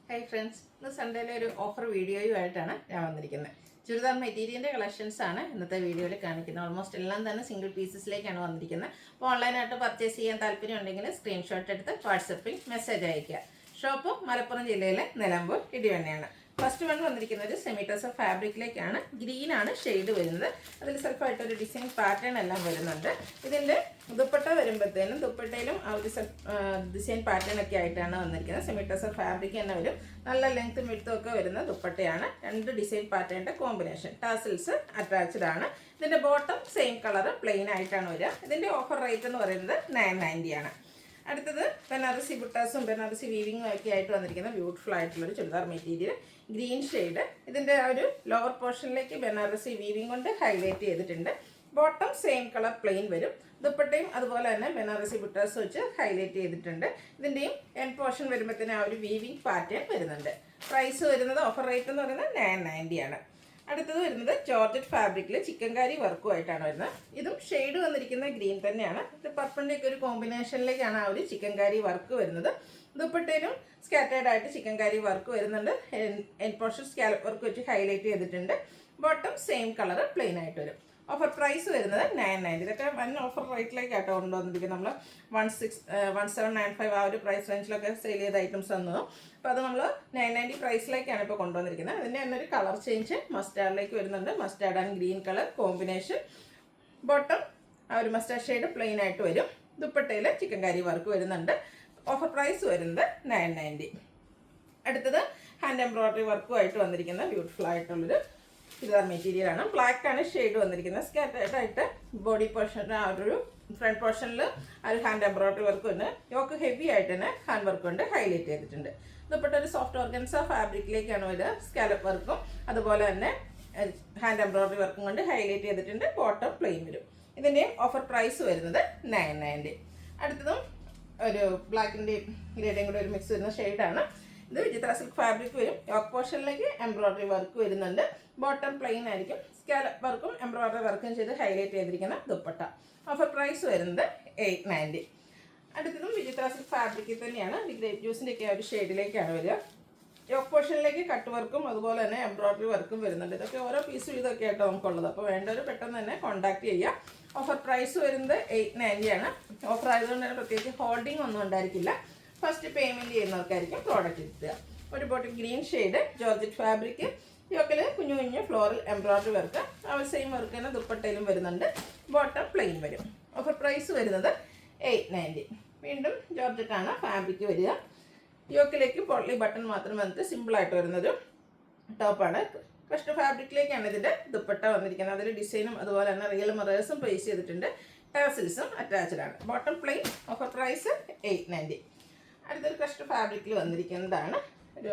Hi friends, ഇന്ന് സൺഡേയിലെ ഒരു offer വീഡിയോയുമായിട്ടാണ് ഞാൻ വന്നിരിക്കുന്നത്. ചുരിദാർ മെറ്റീരിയലിൻ്റെ കളക്ഷൻസ് ആണ് ഇന്നത്തെ വീഡിയോയിൽ കാണിക്കുന്നത്. ഓൾമോസ്റ്റ് എല്ലാം തന്നെ സിംഗിൾ പീസസിലേക്കാണ് വന്നിരിക്കുന്നത്. അപ്പോൾ ഓൺലൈനായിട്ട് പർച്ചേസ് ചെയ്യാൻ താല്പര്യം ഉണ്ടെങ്കിൽ സ്ക്രീൻഷോട്ട് എടുത്ത് വാട്സപ്പിൽ മെസ്സേജ് അയയ്ക്കുക. ഷോപ്പ് മലപ്പുറം ജില്ലയിലെ നിലമ്പൂർ ഇടിവണ്ണയാണ്. ഫസ്റ്റ് വൺ വന്നിരിക്കുന്നത് സെമി ടസർ ഫാബ്രിക്കിലേക്കാണ്. ഗ്രീനാണ് ഷെയ്ഡ് വരുന്നത്. അതിൽ സെൽഫായിട്ടൊരു ഡിസൈൻ പാറ്റേൺ എല്ലാം വരുന്നുണ്ട്. ഇതിൻ്റെ ദുപ്പട്ട വരുമ്പോഴത്തേനും ദുപ്പട്ടയിലും ആ ഒരു ഡിസൈൻ പാറ്റേൺ ഒക്കെ ആയിട്ടാണ് വന്നിരിക്കുന്നത്. സെമി ടസർ ഫാബ്രിക് തന്നെ വരും. നല്ല ലെങ്ത്തും വിഡ്ത്തും ഒക്കെ വരുന്ന ദുപ്പട്ടയാണ്. രണ്ട് ഡിസൈൻ പാറ്റേണിൻ്റെ കോമ്പിനേഷൻ. ടാസിൽസ് അറ്റാച്ച്ഡ് ആണ്. ഇതിൻ്റെ ബോട്ടം സെയിം കളർ പ്ലെയിൻ ആയിട്ടാണ് വരിക. ഇതിൻ്റെ ഓഫർ റേറ്റ് എന്ന് പറയുന്നത് 990 ആണ്. അടുത്തത് ബനാറസി ബുട്ടാസും ബനാറസി വീവിങ്ങും ഒക്കെ ആയിട്ട് വന്നിരിക്കുന്ന ബ്യൂട്ടിഫുൾ ആയിട്ടുള്ളൊരു ചുരിദാർ മെറ്റീരിയൽ. Green shade. ഇതിൻ്റെ ആ ഒരു ലോവർ പോർഷനിലേക്ക് ബനാറസി വീവിങ് കൊണ്ട് ഹൈലൈറ്റ് ചെയ്തിട്ടുണ്ട്. ബോട്ടം സെയിം കളർ പ്ലെയിൻ വരും. ദുപ്പട്ടയും അതുപോലെ തന്നെ ബനാറസി ബുട്ടാസ് വെച്ച് ഹൈലൈറ്റ് ചെയ്തിട്ടുണ്ട്. ഇതിൻ്റെയും എൻ പോർഷൻ വരുമ്പോഴത്തേനും ആ ഒരു വീവിങ് പാറ്റേൺ വരുന്നുണ്ട്. പ്രൈസ് വരുന്നത് ഓഫർ റേറ്റ് എന്ന് പറയുന്നത് 990 ആണ്. അടുത്തത് വരുന്നത് ജോർജറ്റ് ഫാബ്രിക്കിൽ ചിക്കൻകാരി വർക്കുമായിട്ടാണ് വരുന്നത്. ഇതും ഷെയ്ഡ് വന്നിരിക്കുന്ന ഗ്രീൻ തന്നെയാണ്. ഇത് പർപ്പിളിൻ്റെയൊക്കെ ഒരു കോമ്പിനേഷനിലേക്കാണ് ആ ഒരു ചിക്കൻകാരി വർക്ക് വരുന്നത്. ദുപ്പട്ടയിലും സ്കാറ്റേർഡ് ആയിട്ട് ചിക്കൻകാരി വർക്ക് വരുന്നുണ്ട്. എൻ പോർഷൻ സ്കാലപ്പ് വർക്ക് വെച്ച് ഹൈലൈറ്റ് ചെയ്തിട്ടുണ്ട്. ബോട്ടം സെയിം കളർ പ്ലെയിൻ ആയിട്ട് വരും. ഓഫർ പ്രൈസ് വരുന്നത് 990. ഇതൊക്കെ വൻ ഓഫർ റേറ്റിലേക്കാട്ടോ കൊണ്ടുവന്നിരിക്കുന്നത്. നമ്മൾ 1795 ആ ഒരു പ്രൈസ് റേഞ്ചിലൊക്കെ സെയിൽ ചെയ്ത ഐറ്റംസ് വന്നു. അപ്പോൾ അത് നമ്മൾ 990 പ്രൈസിലേക്കാണ് ഇപ്പോൾ കൊണ്ടുവന്നിരിക്കുന്നത്. അതിൻ്റെ തന്നെ ഒരു കളർ ചേഞ്ച് മസ്റ്റാർഡിലേക്ക് വരുന്നുണ്ട്. Mustard and green colour combination. Bottom ആ ഒരു മസ്റ്റാർഡ് ഷെയ്ഡ് പ്ലെയിൻ ആയിട്ട് വരും. ദുപ്പട്ടയിൽ ചിക്കൻകാരി വർക്ക് വരുന്നുണ്ട്. ഓഫർ പ്രൈസ് വരുന്നത് 990. അടുത്തത് ഹാൻഡ് എംബ്രോയ്ഡറി വർക്കുമായിട്ട് വന്നിരിക്കുന്ന ബ്യൂട്ടിഫുൾ ആയിട്ടുള്ളൊരു ചുരിദാർ മെറ്റീരിയലാണ്. ബ്ലാക്ക് ആണ് ഷെയ്ഡ് വന്നിരിക്കുന്നത്. സ്കാറ്റേർഡ് ആയിട്ട് ബോഡി പോർഷൻ ആ ഒരു ഫ്രണ്ട് പോർഷനിൽ ആ ഒരു ഹാൻഡ് എംബ്രോയ്ഡറി വർക്ക് ഉണ്ട്. യോക്ക് ഹെവി ആയിട്ട് തന്നെ ഹാൻഡ് വർക്ക് കൊണ്ട് ഹൈലൈറ്റ് ചെയ്തിട്ടുണ്ട്. ദുപ്പട്ട ഒരു സോഫ്റ്റ് ഓർഗൻസ ഫാബ്രിക്കിലേക്കാണ് വരിക. സ്കാലപ്പ് വർക്കും അതുപോലെ തന്നെ ഹാൻഡ് എംബ്രോയ്ഡറി വർക്കും കൊണ്ട് ഹൈലൈറ്റ് ചെയ്തിട്ടുണ്ട്. ബോട്ടം പ്ലെയിൻ വരും. ഇതിൻ്റെയും ഓഫർ പ്രൈസ് വരുന്നത് 990. അടുത്തതും ഒരു ബ്ലാക്കിൻ്റെയും ഗ്രേഡേയും കൂടെ ഒരു മിക്സ് വരുന്ന ഷെയ്ഡാണ്. ഇത് വിചിത്ര സിൽക്ക് ഫാബ്രിക് വരും. യോക്ക് പോർഷനിലേക്ക് എംബ്രോയ്ഡറി വർക്ക് വരുന്നുണ്ട്. ബോട്ടം പ്ലെയിൻ ആയിരിക്കും. സ്കാലപ്പ് വർക്കും എംബ്രോയ്ഡറി വർക്കും ചെയ്ത് ഹൈലൈറ്റ് ചെയ്തിരിക്കുന്ന ദുപ്പട്ട. ഓഫർ പ്രൈസ് വരുന്നത് 890. അടുത്തതും വിചിത്ര സിൽക്ക് ഫാബ്രിക്കിൽ തന്നെയാണ്. ഇത് ഗ്രേപ്പ് ജ്യൂസിൻ്റെ ഒക്കെ ഒരു ഷെയ്ഡിലേക്കാണ് വരിക. യോക്ക് പോർഷനിലേക്ക് കട്ട് വർക്കും അതുപോലെ തന്നെ എംബ്രോയ്ഡറി വർക്കും വരുന്നുണ്ട്. ഇതൊക്കെ ഓരോ പീസ് ഇതൊക്കെ ആയിട്ടോ നമുക്കുള്ളത്. അപ്പോൾ വേണ്ടവർ പെട്ടെന്ന് തന്നെ കോൺടാക്ട് ചെയ്യുക. ഓഫർ പ്രൈസ് വരുന്നത് 890 ആണ്. ഓഫർ ആയതുകൊണ്ട് തന്നെ പ്രത്യേകിച്ച് ഹോൾഡിംഗ് ഒന്നും ഉണ്ടായിരിക്കില്ല. ഫസ്റ്റ് പേയ്മെൻറ്റ് ചെയ്യുന്നവർക്കായിരിക്കും പ്രോഡക്റ്റ് എത്തുക. ഒരു bottle green shade georgette fabric. യോക്കിൽ കുഞ്ഞു കുഞ്ഞു ഫ്ലോറൽ എംബ്രോയ്ഡറി വർക്ക്. ആ സെയിം വർക്ക് തന്നെ ദുപ്പട്ടയിലും വരുന്നുണ്ട്. ബോട്ടം പ്ലെയിൻ വരും. ഓഫർ പ്രൈസ് വരുന്നത് 890. വീണ്ടും ജോർജറ്റാണ് ഫാബ്രിക് വരിക. യോക്കിലേക്ക് പോട്ട്ലി ബട്ടൺ മാത്രം വന്നിട്ട് സിമ്പിളായിട്ട് വരുന്നൊരു ടോപ്പാണ്. ക്രഷ്ഡ് ഫാബ്രിക്കിലേക്കാണ് ഇതിൻ്റെ ദുപ്പട്ട വന്നിരിക്കുന്നത്. അതിൽ ഡിസൈനും അതുപോലെ തന്നെ റിയൽ മിറേഴ്സും പ്ലേസ് ചെയ്തിട്ടുണ്ട്. ടാസിൽസും അറ്റാച്ച്ഡ് ആണ്. Bottom plain. Offer price 890. അടുത്തൊരു ക്രഷ്ഡ് ഫാബ്രിക്കിൽ വന്നിരിക്കുന്നതാണ്. ഒരു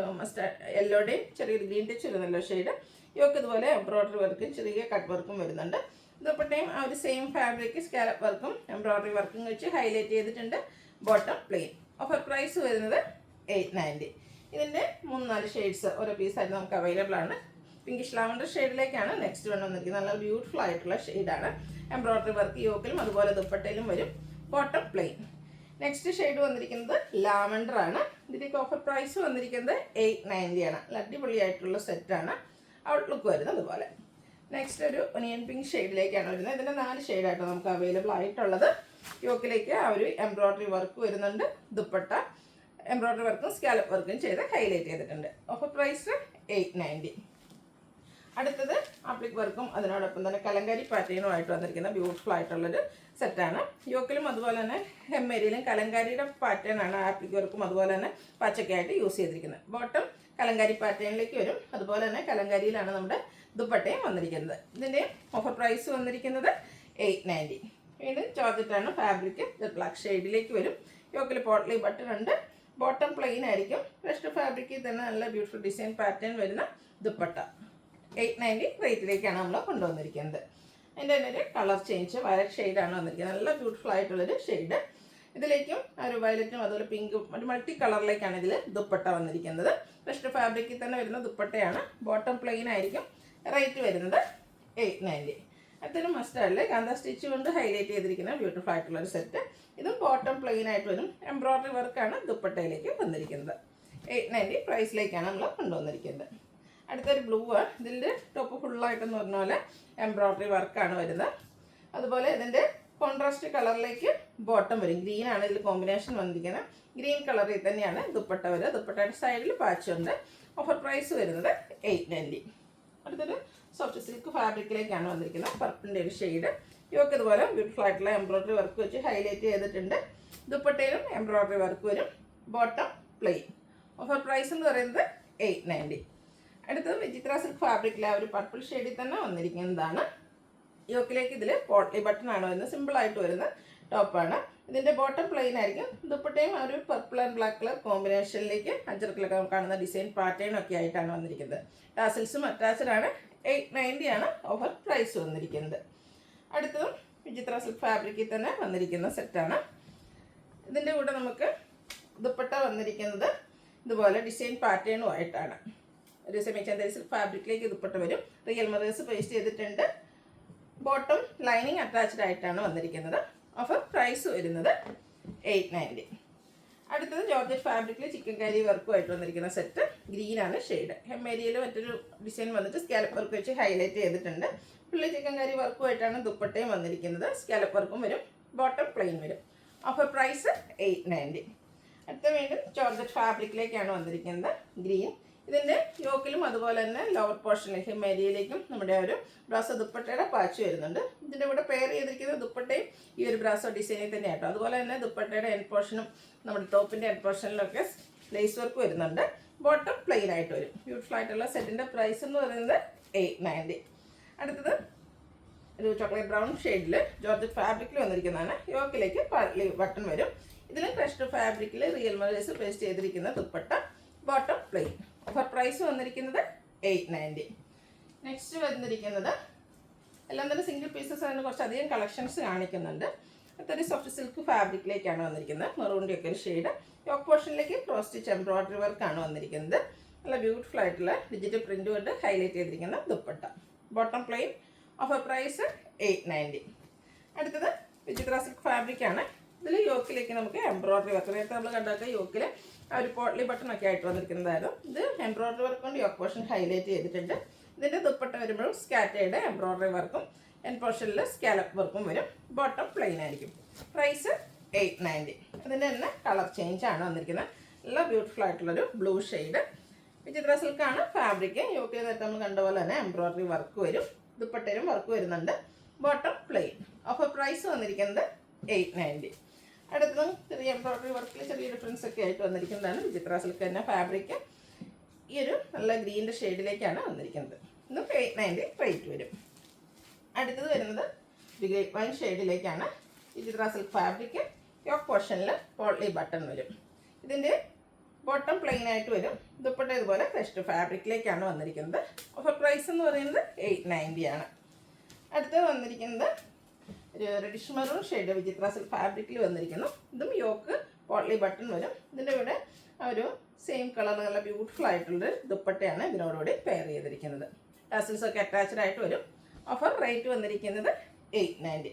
യെല്ലോയുടെയും ചെറിയൊരു ഗ്രീൻ ടച്ച് വരുന്നല്ലോ ഷെയ്ഡ്. യോക്ക് ഇതുപോലെ എംബ്രോയ്ഡറി വർക്കും ചെറിയ കട്ട് വർക്കും വരുന്നുണ്ട്. ദുപ്പട്ടയും ആ ഒരു സെയിം ഫാബ്രിക് സ്കാലപ്പ് വർക്കും എംബ്രോയ്ഡറി വർക്കും വെച്ച് ഹൈലൈറ്റ് ചെയ്തിട്ടുണ്ട്. Bottom plain. ഓഫർ പ്രൈസ് വരുന്നത് 890. ഇതിൻ്റെ 3-4 ഷെയ്ഡ്സ് ഓരോ പീസായിട്ട് നമുക്ക് അവൈലബിൾ ആണ്. പിങ്കിഷ് ലാവൻഡർ ഷെയ്ഡിലേക്കാണ് നെക്സ്റ്റ് വൺ വന്നിരിക്കുന്നത്. നല്ല ബ്യൂട്ടിഫുൾ ആയിട്ടുള്ള ഷെയ്ഡാണ്. എംബ്രോയ്ഡറി വർക്ക് യോക്കിലും അതുപോലെ ദുപ്പട്ടയിലും വരും. Bottom plain. നെക്സ്റ്റ് ഷെയ്ഡ് വന്നിരിക്കുന്നത് ലാവൻഡർ ആണ്. ഇതിലേക്ക് ഓഫർ പ്രൈസ് വന്നിരിക്കുന്നത് 890 ആണ്. അടിപൊളിയായിട്ടുള്ള സെറ്റാണ്. ഔട്ട്ലുക്ക് വരുന്നത് അതുപോലെ. നെക്സ്റ്റ് ഒരു ഒനിയൻ പിങ്ക് ഷെയ്ഡിലേക്കാണ് വരുന്നത്. ഇതിൻ്റെ 4 ഷെയ്ഡായിട്ട് നമുക്ക് അവൈലബിൾ ആയിട്ടുള്ളത്. യോക്കിലേക്ക് ആ ഒരു എംബ്രോയ്ഡറി വർക്ക് വരുന്നുണ്ട്. ദുപ്പട്ട എംബ്രോയ്ഡറി വർക്കും സ്കാലപ്പ് വർക്കും ചെയ്ത് ഹൈലൈറ്റ് ചെയ്തിട്ടുണ്ട്. Offer price 890. അടുത്തത് ആപ്ലിക് വർക്കും അതിനോടൊപ്പം തന്നെ കലങ്കാരി പാറ്റേണുമായിട്ട് വന്നിരിക്കുന്ന ബ്യൂട്ടിഫുൾ ആയിട്ടുള്ളൊരു സെറ്റാണ്. യോക്കിലും അതുപോലെ തന്നെ ഹെമ്മേരിയിലും കലങ്കാരിയുടെ പാറ്റേൺ ആണ് ആപ്ലിക് വർക്കും അതുപോലെ തന്നെ പച്ചക്കായിട്ട് യൂസ് ചെയ്തിരിക്കുന്നത്. ബോട്ടം കലങ്കാരി പാറ്റേണിലേക്ക് വരും. അതുപോലെ തന്നെ കലങ്കാരിയിലാണ് നമ്മുടെ ദുപ്പട്ടയും വന്നിരിക്കുന്നത്. ഇതിൻ്റെ ഓഫർ പ്രൈസ് വന്നിരിക്കുന്നത് 890. വീണ്ടും ജോർജറ്റാണ് ഫാബ്രിക്. ബ്ലാക്ക് ഷെയ്ഡിലേക്ക് വരും. യോക്കിൽ പോട്ട്ലി ബട്ടൺ ഉണ്ട്. ബോട്ടം പ്ലെയിൻ ആയിരിക്കും. ക്രഷ്ഡ് ഫാബ്രിക്കിൽ തന്നെ നല്ല ബ്യൂട്ടിഫുൾ ഡിസൈൻ പാറ്റേൺ വരുന്ന ദുപ്പട്ട. 890 റേറ്റിലേക്കാണ് നമ്മൾ കൊണ്ടുവന്നിരിക്കുന്നത്. അതിൻ്റെ തന്നെ ഒരു കളർ ചേഞ്ച് വയലറ്റ് ഷെയ്ഡാണ് വന്നിരിക്കുന്നത്. നല്ല ബ്യൂട്ടിഫുൾ ആയിട്ടുള്ളൊരു ഷെയ്ഡ്. ഇതിലേക്കും ഒരു വയലറ്റും അതുപോലെ പിങ്കും ഒരു മൾട്ടി കളറിലേക്കാണ് ഇതിൽ ദുപ്പട്ട വന്നിരിക്കുന്നത്. ക്രഷ്ഡ് ഫാബ്രിക്കിൽ തന്നെ വരുന്ന ദുപ്പട്ടയാണ്. ബോട്ടം പ്ലെയിൻ ആയിരിക്കും. റേറ്റ് വരുന്നത് 890. അടുത്തൊരു മസ്റ്റാർഡിൽ കാന്ത സ്റ്റിച്ച് കൊണ്ട് ഹൈലൈറ്റ് ചെയ്തിരിക്കുന്ന ബ്യൂട്ടിഫുൾ ആയിട്ടുള്ളൊരു സെറ്റ്. ഇതും ബോട്ടം പ്ലെയിൻ ആയിട്ട് വരും. എംബ്രോയ്ഡറി വർക്കാണ് ദുപ്പട്ടയിലേക്ക് വന്നിരിക്കുന്നത്. 890 പ്രൈസിലേക്കാണ് നമ്മൾ കൊണ്ടുവന്നിരിക്കുന്നത്. അടുത്തൊരു ബ്ലൂ ആണ്. ഇതിൻ്റെ ടോപ്പ് ഫുള്ളായിട്ടെന്ന് പറഞ്ഞ പോലെ എംബ്രോയ്ഡറി വർക്കാണ് വരുന്നത്. അതുപോലെ ഇതിൻ്റെ കോൺട്രാസ്റ്റ് കളറിലേക്ക് ബോട്ടം വരും. ഗ്രീനാണ് ഇതിൽ കോമ്പിനേഷൻ വന്നിരിക്കുന്നത്. ഗ്രീൻ കളറിൽ തന്നെയാണ് ദുപ്പട്ട വരിക. ദുപ്പട്ടയുടെ സൈഡിൽ പാച്ചുണ്ട്. ഓഫർ പ്രൈസ് വരുന്നത് 890. അടുത്തൊരു സോഫ്റ്റ് സിൽക്ക് ഫാബ്രിക്കിലേക്കാണ് വന്നിരിക്കുന്നത്. പർപ്പിളിൻ്റെ ഒരു ഷെയ്ഡ്. യോക്ക് ഇതുപോലെ ബ്യൂട്ടിഫുൾ ആയിട്ടുള്ള എംബ്രോയ്ഡറി വർക്ക് വെച്ച് ഹൈലൈറ്റ് ചെയ്തിട്ടുണ്ട്. ദുപ്പട്ടയിലും എംബ്രോയ്ഡറി വർക്ക് വരും. Bottom plain. ഓഫർ പ്രൈസ് എന്ന് പറയുന്നത് 890. അടുത്തത് വിചിത്ര സിൽക്ക് ഫാബ്രിക്കിലെ ഒരു പർപ്പിൾ ഷെയ്ഡിൽ തന്നെ വന്നിരിക്കുന്നതാണ്. യോക്കിലേക്ക് ഇതിൽ പോട്ട്ലി ബട്ടൺ ആണ് വരുന്നത്. സിമ്പിളായിട്ട് വരുന്ന ടോപ്പാണ്. ഇതിൻ്റെ ബോട്ടം പ്ലെയിൻ ആയിരിക്കും. ദുപ്പട്ടയും ഒരു പർപ്പിൾ ആൻഡ് ബ്ലാക്ക് കളർ കോമ്പിനേഷനിലേക്ക് അഞ്ചർക്കിലൊക്കെ കാണുന്ന ഡിസൈൻ പാറ്റേൺ ഒക്കെ ആയിട്ടാണ് വന്നിരിക്കുന്നത്. ടാസിൽസും അറ്റാച്ച്ഡ് ആണ്. 890 ആണ് ഓഫർ പ്രൈസ് വന്നിരിക്കുന്നത്. അടുത്തതും വിചിത്ര സിൽക്ക് ഫാബ്രിക്കിൽ തന്നെ വന്നിരിക്കുന്ന സെറ്റാണ്. ഇതിൻ്റെ കൂടെ നമുക്ക് ദുപ്പട്ട വന്നിരിക്കുന്നത് ഇതുപോലെ ഡിസൈൻ പാറ്റേണും ആയിട്ടാണ്. ഒരു സെമി ചന്ദേരി സിൽക്ക് ഫാബ്രിക്കിലേക്ക് ദുപ്പട്ട വരും. റിയൽ മിറേഴ്സ് പേസ്റ്റ് ചെയ്തിട്ടുണ്ട്. ബോട്ടം ലൈനിങ് അറ്റാച്ച്ഡ് ആയിട്ടാണ് വന്നിരിക്കുന്നത്. ഓഫർ പ്രൈസ് വരുന്നത് 890. അടുത്തത് ജോർജറ്റ് ഫാബ്രിക്കിൽ ചിക്കൻ കാരി വർക്കുമായിട്ട് വന്നിരിക്കുന്ന സെറ്റ്. ഗ്രീനാണ് ഷെയ്ഡ്. ഹെമ്മേരിയയിൽ മറ്റൊരു ഡിസൈൻ വന്നിട്ട് സ്കാലപ്പ് വർക്ക് വെച്ച് ഹൈലൈറ്റ് ചെയ്തിട്ടുണ്ട്. ഫുള്ള് ചിക്കൻ കാരി വർക്കുമായിട്ടാണ് ദുപ്പട്ടയും വന്നിരിക്കുന്നത്. സ്കാലപ്പ് വർക്കും വരും. ബോട്ടം പ്ലെയിൻ വരും. Offer price 890. അടുത്ത വീണ്ടും ജോർജറ്റ് ഫാബ്രിക്കിലേക്കാണ് വന്നിരിക്കുന്നത്. ഗ്രീൻ. ഇതിൻ്റെ യോക്കിലും അതുപോലെ തന്നെ ലോവർ പോർഷനിലേക്ക് ഹെമ്മേരിയയിലേക്കും നമ്മുടെ ഒരു ബ്രാസോ ദുപ്പട്ടയുടെ പാച്ച് വരുന്നുണ്ട്. ഇതിൻ്റെ കൂടെ പെയർ ചെയ്തിരിക്കുന്ന ദുപ്പട്ടയും ഈ ഒരു ബ്രാസോ ഡിസൈനിൽ തന്നെ ആട്ടോ. അതുപോലെ തന്നെ ദുപ്പട്ടയുടെ എൻ പോർഷനും നമ്മുടെ ടോപ്പിൻ്റെ എൻ പോർഷനിലൊക്കെ ലേസ് വർക്ക് വരുന്നുണ്ട്. ബോട്ടം പ്ലെയിൻ ആയിട്ട് വരും. ബ്യൂട്ടിഫുൾ ആയിട്ടുള്ള സെറ്റിൻ്റെ പ്രൈസ് എന്ന് പറയുന്നത് 890. അടുത്തത് ഒരു ചോക്ലേറ്റ് ബ്രൗൺ ഷെയ്ഡിൽ ജോർജറ്റ് ഫാബ്രിക്കിൽ വന്നിരിക്കുന്നതാണ്. യോക്കിലേക്ക് ബട്ടൺ വരും. ഇതിൽ ക്രഷ്ഡ് ഫാബ്രിക്കിൽ റിയൽ മിറേഴ്സ് പേസ്റ്റ് ചെയ്തിരിക്കുന്ന ദുപ്പട്ട. Bottom plain. ഓഫർ പ്രൈസ് വന്നിരിക്കുന്നത് 890. നെക്സ്റ്റ് വന്നിരിക്കുന്നത് എല്ലാം തന്നെ സിംഗിൾ പീസസ് ആണ്. കുറച്ചധികം കളക്ഷൻസ് കാണിക്കുന്നുണ്ട്. അടുത്തൊരു സോഫ്റ്റ് സിൽക്ക് ഫാബ്രിക്കിലേക്കാണ് വന്നിരിക്കുന്നത്. മെറൂണിൻ്റെ ഒക്കെ ഒരു ഷെയ്ഡ്. യോക്ക് പോർഷനിലേക്ക് ക്രോസ് സ്റ്റിച്ച് എംബ്രോയ്ഡറി വർക്കാണ് വന്നിരിക്കുന്നത്. നല്ല ബ്യൂട്ടിഫുൾ ആയിട്ടുള്ള ഡിജിറ്റൽ പ്രിൻ്റ് കൊണ്ട് ഹൈലൈറ്റ് ചെയ്തിരിക്കുന്ന ദുപ്പട്ട. Bottom plain. Offer price 890. അടുത്തത് വിചിത്ര സിൽക്ക് ഫാബ്രിക്കാണ്. ഇതിൽ യോക്കിലേക്ക് നമുക്ക് എംബ്രോയ്ഡറി വർക്ക്. നേരത്തെ നമ്മൾ കണ്ടൊക്കെ യോക്കിൽ ഒരു പോട്ട്ലി ബട്ടൺ ഒക്കെ ആയിട്ട് വന്നിരിക്കുന്നതായിരുന്നു. ഇത് എംബ്രോയ്ഡറി വർക്ക് കൊണ്ട് യോക്ക് പോർഷൻ ഹൈലൈറ്റ് ചെയ്തിട്ടുണ്ട്. ഇതിൻ്റെ ദുപ്പട്ട വരുമ്പോഴും സ്കാറ്റേഡ് എംബ്രോയ്ഡറി വർക്കും എൻ പോർഷനിൽ സ്കാലപ്പ് വർക്കും വരും. ബോട്ടം പ്ലെയിൻ ആയിരിക്കും. പ്രൈസ് 890. അതിൻ്റെ തന്നെ കളർ ചേഞ്ച് ആണ് വന്നിരിക്കുന്നത്. നല്ല ബ്യൂട്ടിഫുൾ ആയിട്ടുള്ളൊരു ബ്ലൂ ഷെയ്ഡ്. വിചിത്ര സിൽക്കാണ് ഫാബ്രിക്. യോക്കിൽ നേരത്തെ നമ്മൾ കണ്ട പോലെ തന്നെ എംബ്രോയ്ഡറി വർക്ക് വരും. ദുപ്പട്ടയിലും വർക്ക് വരുന്നുണ്ട്. Bottom plain. ഓഫർ പ്രൈസ് വന്നിരിക്കുന്നത് 890. അടുത്തതും ചെറിയ എംബ്രോയ്ഡറി വർക്കിൽ ചെറിയ ഡിഫറൻസ് ഒക്കെ ആയിട്ട് വന്നിരിക്കുന്നതാണ്. വിചിത്ര സിൽക്ക് തന്നെ ഫാബ്രിക്. ഈ ഒരു നല്ല ഗ്രീൻ്റെ ഷെയ്ഡിലേക്കാണ് വന്നിരിക്കുന്നത്. ഇതും 890 റേറ്റ് വരും. അടുത്തത് വരുന്നത് ഗ്രേപ്പ് വൈൻ ഷെയ്ഡിലേക്കാണ്. വിചിത്ര സിൽക്ക് ഫാബ്രിക്. യോക്ക് പോർഷനിൽ പോട്ട്ലി ബട്ടൺ വരും. ഇതിൻ്റെ ബോട്ടം പ്ലെയിൻ ആയിട്ട് വരും. ദുപ്പട്ട ഇതുപോലെ ക്രഷ്ഡ് ഫാബ്രിക്കിലേക്കാണ് വന്നിരിക്കുന്നത്. ഓഫർ പ്രൈസ് എന്ന് പറയുന്നത് 890 ആണ്. അടുത്തത് വന്നിരിക്കുന്നത് ഒരു റെഡിഷ് മെറൂൺ ഷെയ്ഡ് വിചിത്ര സിൽക്ക് ഫാബ്രിക്കിൽ വന്നിരിക്കുന്നു. ഇതും യോക്ക് പോട്ട്ലി ബട്ടൺ വരും. ഇതിൻ്റെ കൂടെ ഒരു സെയിം കളർ നല്ല ബ്യൂട്ടിഫുൾ ആയിട്ടുള്ളൊരു ദുപ്പട്ടയാണ് ഇതിനോടുകൂടി പെയർ ചെയ്തിരിക്കുന്നത്. ടാസിൽസ് ഒക്കെ അറ്റാച്ച്ഡ് ആയിട്ട് വരും. ഓഫർ റേറ്റ് വന്നിരിക്കുന്നത് 890.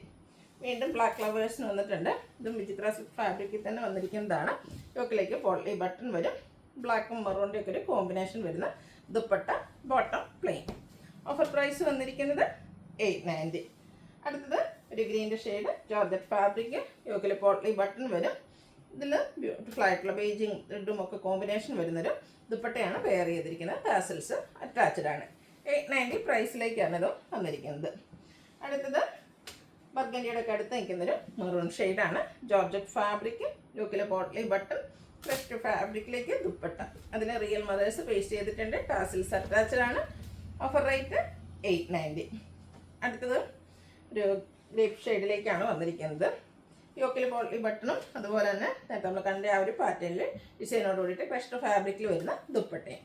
വീണ്ടും ബ്ലാക്ക് ഫ്ലവേഴ്സിന് വന്നിട്ടുണ്ട്. ഇതും വിചിത്ര സിൽക്ക് ഫാബ്രിക്കിൽ തന്നെ വന്നിരിക്കുന്നതാണ്. യോക്കിലേക്ക് പോട്ട്ലി ബട്ടൺ വരും. ബ്ലാക്കും മെറൂണിൻ്റെ ഒക്കെ ഒരു കോമ്പിനേഷൻ വരുന്ന dupatta. Bottom plain. Offer price വന്നിരിക്കുന്നത് 890. അടുത്തത് ഒരു ഗ്രീൻ്റെ ഷെയ്ഡ് ജോർജറ്റ് ഫാബ്രിക്. യോക്കിൽ പോട്ട്ലി ബട്ടൺ വരും. ഇതിൽ ബ്യൂട്ടിഫുൾ ആയിട്ടുള്ള ബേജിങ് റെഡും ഒക്കെ കോമ്പിനേഷൻ വരുന്നൊരു ദുപ്പട്ടയാണ് പെയർ ചെയ്തിരിക്കുന്നത്. ടാസിൽസ് അറ്റാച്ച്ഡ് ആണ്. 890 പ്രൈസിലേക്കാണ് ഇത് വന്നിരിക്കുന്നത്. അടുത്തത് ബർഗൻഡിയുടെ ഒക്കെ അടുത്ത് നിൽക്കുന്നൊരു മെറൂൺ ഷെയ്ഡാണ്. Georgette fabric. യോക്കിലെ പോട്ട്ലി ബട്ടൺ. ക്രഷ്ഡ് ഫാബ്രിക്കിലേക്ക് ദുപ്പട്ട. അതിന് റിയൽ മിറേഴ്സ് പേസ്റ്റ് ചെയ്തിട്ടുണ്ട്. ടാസിൽസ് അറ്റാച്ച്ഡ് ആണ്. Offer rate 890. അടുത്തത് ഒരു ഗ്രേപ്പ് ഷെയ്ഡിലേക്കാണ് വന്നിരിക്കുന്നത്. യോക്കിൽ പോട്ട്ലി ബട്ടണും അതുപോലെ തന്നെ നേരത്തെ നമ്മൾ കണ്ട ആ ഒരു പാറ്റേണിൽ ഡിസൈനോട് കൂടിയിട്ട് ക്രഷ്ഡ് ഫാബ്രിക്കിൽ വരുന്ന ദുപ്പട്ടയും.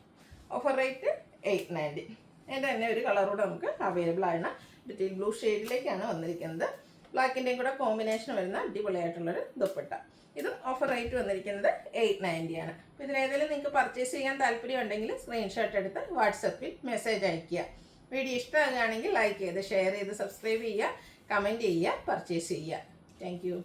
Offer rate 890. അതിൻ്റെ തന്നെ ഒരു കളറൂടെ നമുക്ക് അവൈലബിൾ ആണ്. ഡീറ്റെയിൽ ബ്ലൂ ഷെയ്ഡിലേക്കാണ് വന്നിരിക്കുന്നത്. ബ്ലാക്കിൻ്റെയും കൂടെ കോമ്പിനേഷൻ വരുന്ന അടിപൊളിയായിട്ടുള്ളൊരു ദുപ്പട്ട. ഇതും ഓഫർ റേറ്റ് വന്നിരിക്കുന്നത് 890 ആണ്. അപ്പോൾ ഇതിലേതെങ്കിലും നിങ്ങൾക്ക് പർച്ചേസ് ചെയ്യാൻ താല്പര്യം ഉണ്ടെങ്കിൽ സ്ക്രീൻഷോട്ട് എടുത്ത് വാട്സപ്പിൽ മെസ്സേജ് അയയ്ക്കുക. വീഡിയോ ഇഷ്ടമാകുകയാണെങ്കിൽ ലൈക്ക് ചെയ്ത് ഷെയർ ചെയ്ത് സബ്സ്ക്രൈബ് ചെയ്യുക, കമൻറ്റ് ചെയ്യുക, പർച്ചേസ് ചെയ്യുക. Thank you.